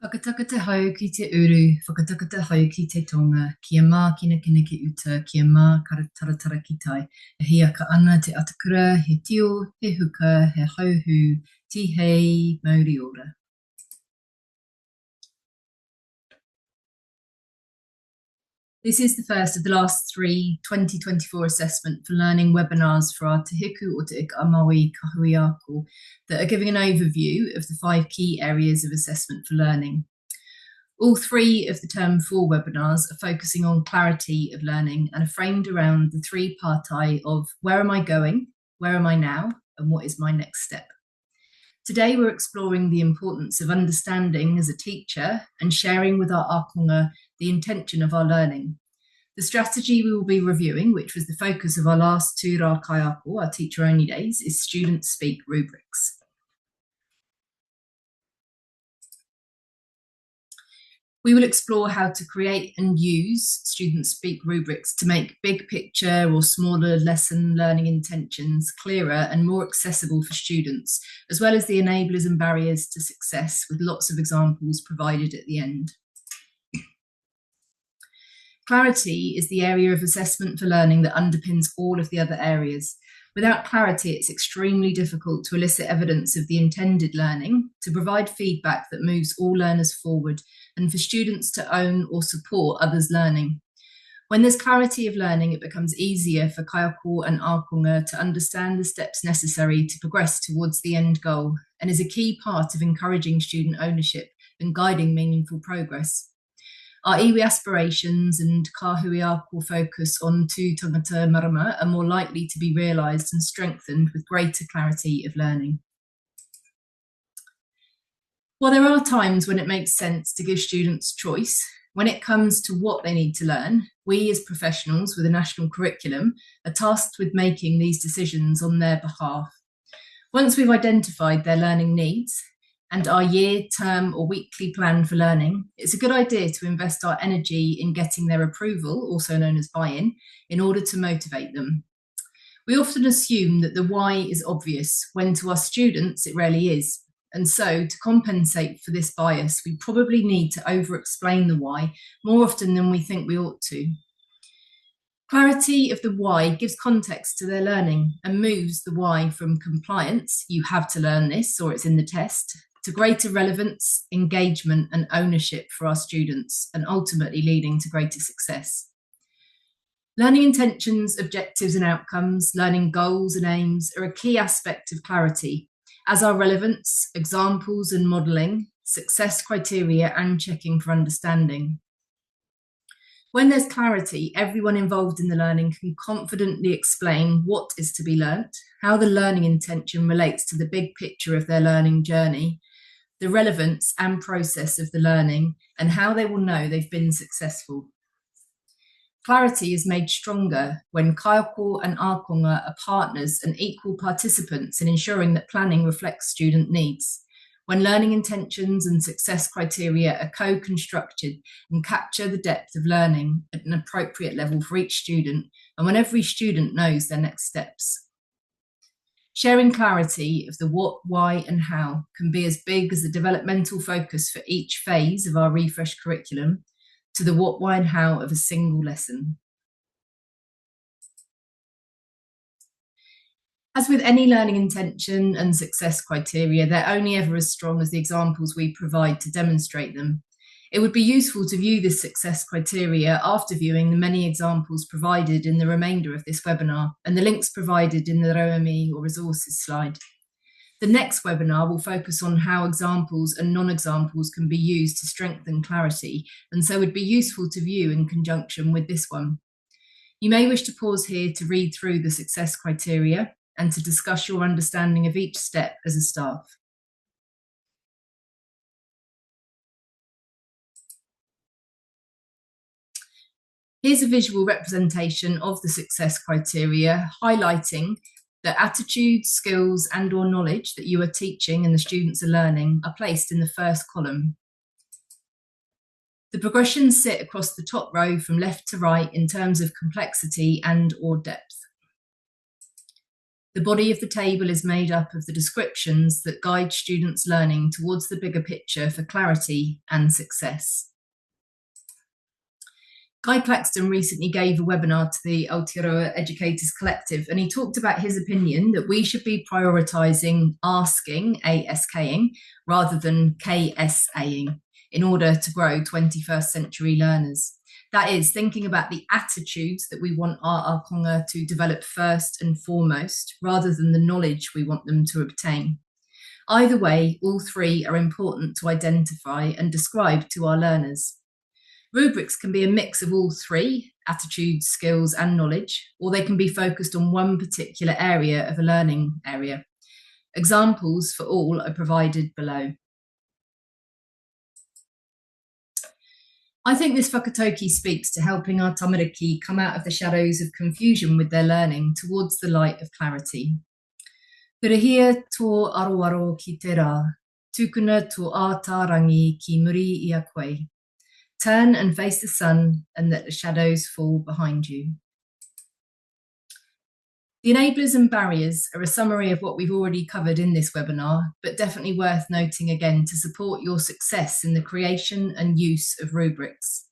Whakataka te hau ki te uru, whakataka te hau ki te tonga, kia mā kina kina ki uta, kia mā taratara ki tai. E hia ka ana te atakura, he tio, he huka, he hauhu, tihei, mauri ora. This is the first of the last three 2024 assessment for learning webinars for our Te Hiku o Te Maui Kāhui ako that are giving an overview of the 5 key areas of assessment for learning. All 3 of the term 4 webinars are focusing on clarity of learning and are framed around the 3 pātai of where am I going, where am I now, and what is my next step. Today we're exploring the importance of understanding as a teacher and sharing with our ākonga the intention of our learning. The strategy we will be reviewing, which was the focus of our last 2 rā kaiako, our teacher-only days, is Students Speak Rubrics. We will explore how to create and use Students Speak Rubrics to make big picture or smaller lesson learning intentions clearer and more accessible for students, as well as the enablers and barriers to success, with lots of examples provided at the end. Clarity is the area of assessment for learning that underpins all of the other areas. Without clarity, it's extremely difficult to elicit evidence of the intended learning, to provide feedback that moves all learners forward, and for students to own or support others' learning. When there's clarity of learning, it becomes easier for kaiako and ākonga to understand the steps necessary to progress towards the end goal, and is a key part of encouraging student ownership and guiding meaningful progress. Our iwi aspirations and Kāhui ako focus on tū tangata marama are more likely to be realised and strengthened with greater clarity of learning. While there are times when it makes sense to give students choice, when it comes to what they need to learn, we as professionals with a national curriculum are tasked with making these decisions on their behalf. Once we've identified their learning needs, and our year, term or weekly plan for learning, it's a good idea to invest our energy in getting their approval, also known as buy-in, in order to motivate them. We often assume that the why is obvious, when to our students it rarely is. And so, to compensate for this bias, we probably need to over-explain the why more often than we think we ought to. Clarity of the why gives context to their learning and moves the why from compliance, you have to learn this or it's in the test, to greater relevance, engagement and ownership for our students, and ultimately leading to greater success. Learning intentions, objectives and outcomes, learning goals and aims are a key aspect of clarity, as are relevance, examples and modelling, success criteria and checking for understanding. When there's clarity, everyone involved in the learning can confidently explain what is to be learnt, how the learning intention relates to the big picture of their learning journey, the relevance and process of the learning, and how they will know they've been successful. Clarity is made stronger when kaiako and ākonga are partners and equal participants in ensuring that planning reflects student needs, when learning intentions and success criteria are co-constructed and capture the depth of learning at an appropriate level for each student, and when every student knows their next steps. Sharing clarity of the what, why and how can be as big as the developmental focus for each phase of our refreshed curriculum to the what, why and how of a single lesson. As with any learning intention and success criteria, they're only ever as strong as the examples we provide to demonstrate them. It would be useful to view this success criteria after viewing the many examples provided in the remainder of this webinar and the links provided in the Rauami or resources slide. The next webinar will focus on how examples and non-examples can be used to strengthen clarity, and so would be useful to view in conjunction with this one. You may wish to pause here to read through the success criteria and to discuss your understanding of each step as a staff. Here's a visual representation of the success criteria, highlighting that attitudes, skills and or knowledge that you are teaching and the students are learning are placed in the first column. The progressions sit across the top row from left to right in terms of complexity and or depth. The body of the table is made up of the descriptions that guide students' learning towards the bigger picture for clarity and success. Guy Claxton recently gave a webinar to the Aotearoa Educators Collective, and he talked about his opinion that we should be prioritising asking, ASKing, rather than KSAing, in order to grow 21st century learners. That is, thinking about the attitudes that we want our ākonga to develop first and foremost, rather than the knowledge we want them to obtain. Either way, all three are important to identify and describe to our learners. Rubrics can be a mix of all three, attitudes, skills, and knowledge, or they can be focused on one particular area of a learning area. Examples for all are provided below. I think this whakatauki speaks to helping our tamariki come out of the shadows of confusion with their learning towards the light of clarity. Pirahia tō aroaro ki te rā, tukuna tō ātārangi ki muri i a koe. Turn and face the sun and let the shadows fall behind you. The enablers and barriers are a summary of what we've already covered in this webinar, but definitely worth noting again to support your success in the creation and use of rubrics.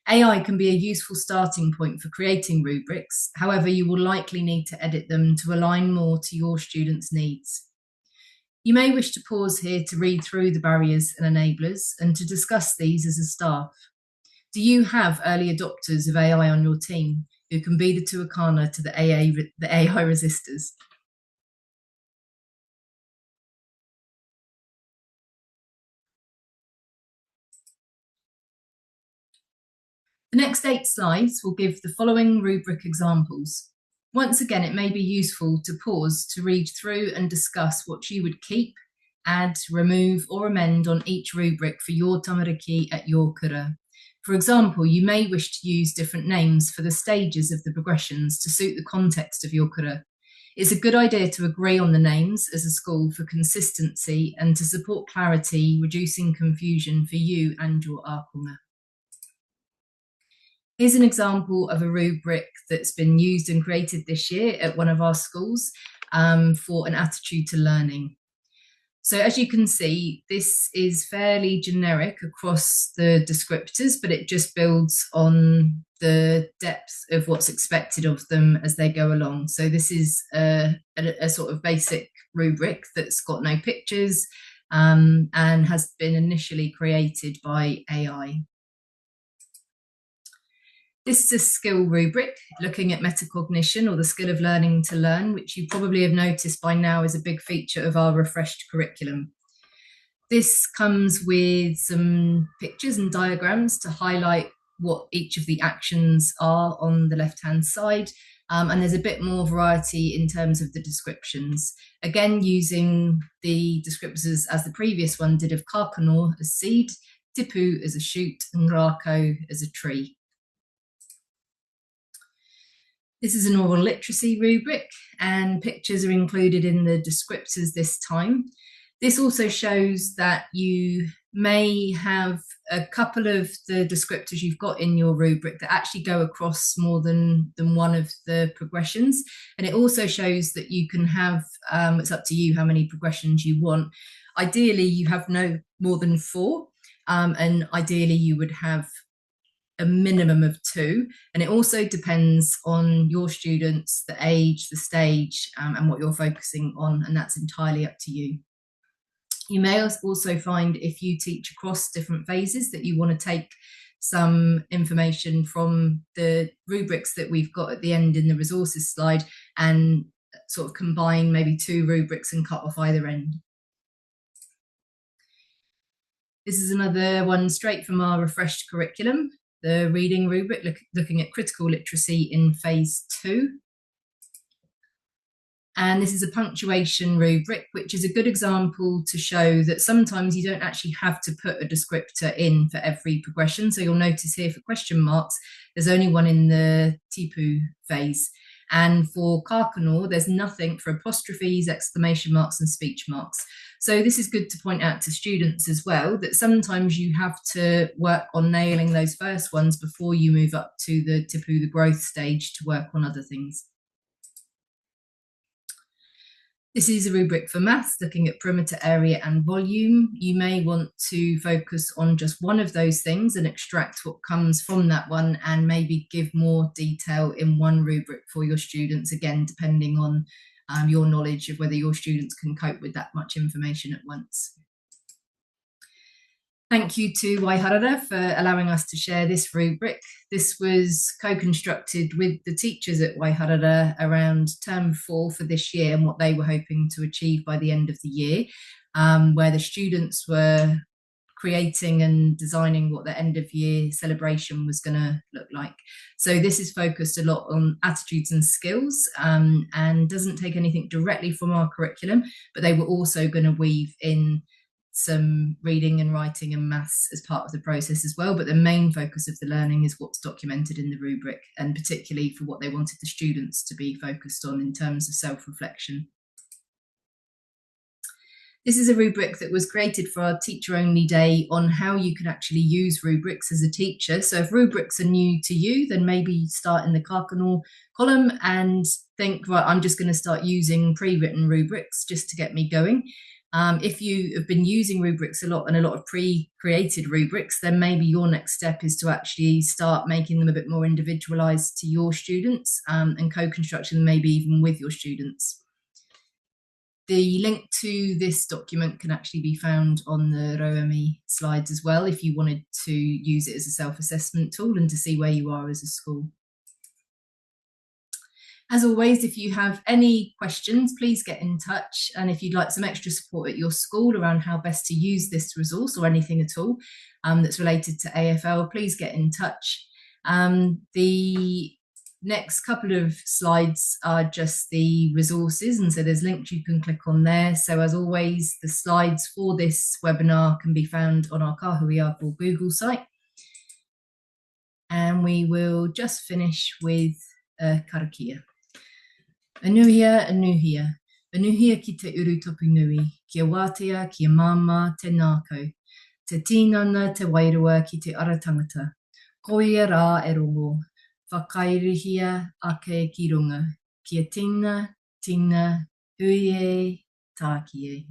AI can be a useful starting point for creating rubrics, however, you will likely need to edit them to align more to your students' needs. You may wish to pause here to read through the barriers and enablers and to discuss these as a staff. Do you have early adopters of AI on your team who can be the tuakana to the AI resistors? The next 8 slides will give the following rubric examples. Once again, it may be useful to pause to read through and discuss what you would keep, add, remove, or amend on each rubric for your tamariki at your kura. For example, you may wish to use different names for the stages of the progressions to suit the context of your kura. It's a good idea to agree on the names as a school for consistency and to support clarity, reducing confusion for you and your ākonga. Here's an example of a rubric that's been used and created this year at one of our schools for an attitude to learning. So as you can see, this is fairly generic across the descriptors, but it just builds on the depth of what's expected of them as they go along. So this is a sort of basic rubric that's got no pictures and has been initially created by AI. This is a skill rubric looking at metacognition, or the skill of learning to learn, which you probably have noticed by now is a big feature of our refreshed curriculum. This comes with some pictures and diagrams to highlight what each of the actions are on the left-hand side, and there's a bit more variety in terms of the descriptions. Again, using the descriptors as the previous one did of kākano as seed, tipu as a shoot, and rākau as a tree. This is an oral literacy rubric, and pictures are included in the descriptors this time. This also shows that you may have a couple of the descriptors you've got in your rubric that actually go across more than one of the progressions. And it also shows that you can have, it's up to you how many progressions you want. Ideally, you have no more than 4, and ideally you would have a minimum of 2, and it also depends on your students, the age, the stage, and what you're focusing on, and that's entirely up to you. You may also find, if you teach across different phases, that you want to take some information from the rubrics that we've got at the end in the resources slide and sort of combine maybe 2 rubrics and cut off either end. This is another one straight from our refreshed curriculum. The reading rubric, looking at critical literacy in phase 2. And this is a punctuation rubric, which is a good example to show that sometimes you don't actually have to put a descriptor in for every progression. So you'll notice here for question marks, there's only one in the tipu phase. And for kākano, there's nothing for apostrophes, exclamation marks, and speech marks. So this is good to point out to students as well, that sometimes you have to work on nailing those first ones before you move up to the tipu, the growth stage, to work on other things. This is a rubric for maths, looking at perimeter, area and volume. You may want to focus on just one of those things and extract what comes from that one, and maybe give more detail in one rubric for your students, again, depending on your knowledge of whether your students can cope with that much information at once. Thank you to Waiharara for allowing us to share this rubric. This was co-constructed with the teachers at Waiharara around term 4 for this year and what they were hoping to achieve by the end of the year, where the students were creating and designing what the end of year celebration was going to look like. So this is focused a lot on attitudes and skills, and doesn't take anything directly from our curriculum, but they were also going to weave in some reading and writing and maths as part of the process as well. But the main focus of the learning is what's documented in the rubric, and particularly for what they wanted the students to be focused on in terms of self-reflection. This is a rubric that was created for our teacher only day on how you can actually use rubrics as a teacher. So if rubrics are new to you, then maybe start in the kākano column and think, right, I'm just going to start using pre-written rubrics just to get me going. If you have been using rubrics a lot and a lot of pre-created rubrics, then maybe your next step is to actually start making them a bit more individualized to your students, and co-construction them maybe even with your students. The link to this document can actually be found on the Roemi slides as well, if you wanted to use it as a self-assessment tool and to see where you are as a school. As always, if you have any questions, please get in touch. And if you'd like some extra support at your school around how best to use this resource or anything at all that's related to AfL, please get in touch. The next couple of slides are just the resources, and so there's links you can click on there. So as always, the slides for this webinar can be found on our Kāhui ākonga Google site. And we will just finish with karakia. Anuhia, anuhia. Anuhia ki te uru topu nui, kia wātea, kia māma, te nākau. Te tīngana, te wairua ki te ara tangata. Koia rā e rongo. Whakairihia ake ki runga. Kia tina, tina, hui e, tāki e.